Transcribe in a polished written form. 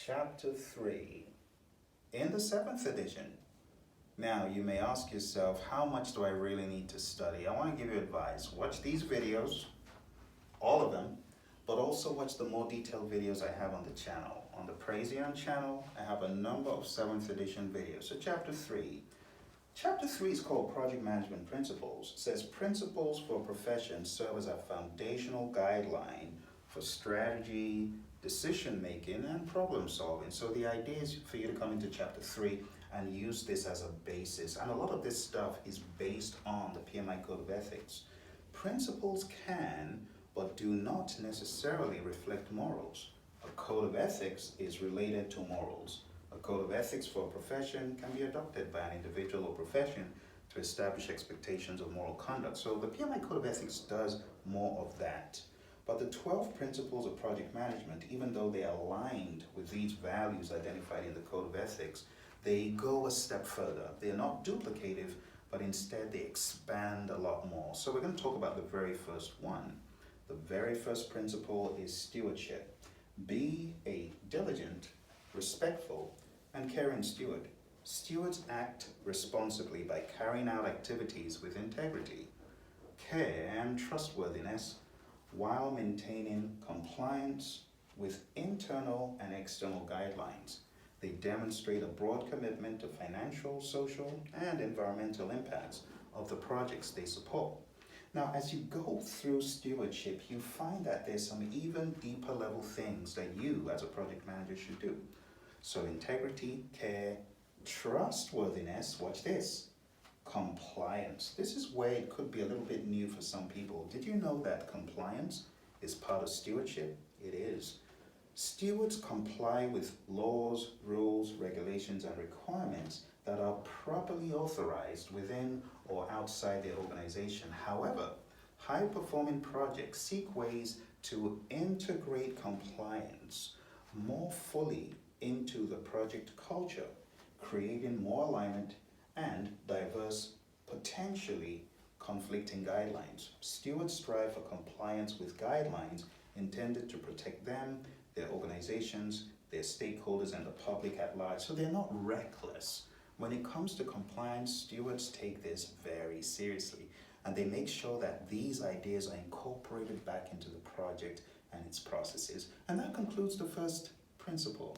Chapter 3 in the 7th edition. Now, you may ask yourself, how much do I really need to study? I want to give you advice. Watch these videos, all of them, but also watch the more detailed videos I have on the channel. On the Praiseon channel, I have a number of 7th edition videos. So Chapter 3. Chapter 3 is called Project Management Principles. It says principles for profession serve as a foundational guideline for strategy, decision making, and problem solving. So the idea is for you to come into Chapter 3 and use this as a basis. And a lot of this stuff is based on the PMI Code of Ethics. Principles can, but do not necessarily reflect morals. A code of ethics is related to morals. A code of ethics for a profession can be adopted by an individual or profession to establish expectations of moral conduct. So the PMI Code of Ethics does more of that. But the 12 principles of project management, even though they are aligned with these values identified in the Code of Ethics, they go a step further. They're not duplicative, but instead they expand a lot more. So we're going to talk about the very first one. The very first principle is stewardship. Be a diligent, respectful, and caring steward. Stewards act responsibly by carrying out activities with integrity, care, and trustworthiness while maintaining compliance with internal and external guidelines. They demonstrate a broad commitment to financial, social, and environmental impacts of the projects they support. Now, as you go through stewardship, you find that there's some even deeper level things that you as a project manager should do. So integrity, care, trustworthiness, watch this, compliance. This is where it could be a little bit new for some people. Did you know that compliance is part of stewardship? It is. Stewards comply with laws, rules, regulations, and requirements that are properly authorized within or outside their organization. However, high-performing projects seek ways to integrate compliance more fully into the project culture, creating more alignment and diverse, potentially conflicting guidelines. Stewards strive for compliance with guidelines intended to protect them, their organizations, their stakeholders, and the public at large. So they're not reckless. When it comes to compliance, stewards take this very seriously, and they make sure that these ideas are incorporated back into the project and its processes. And that concludes the first principle.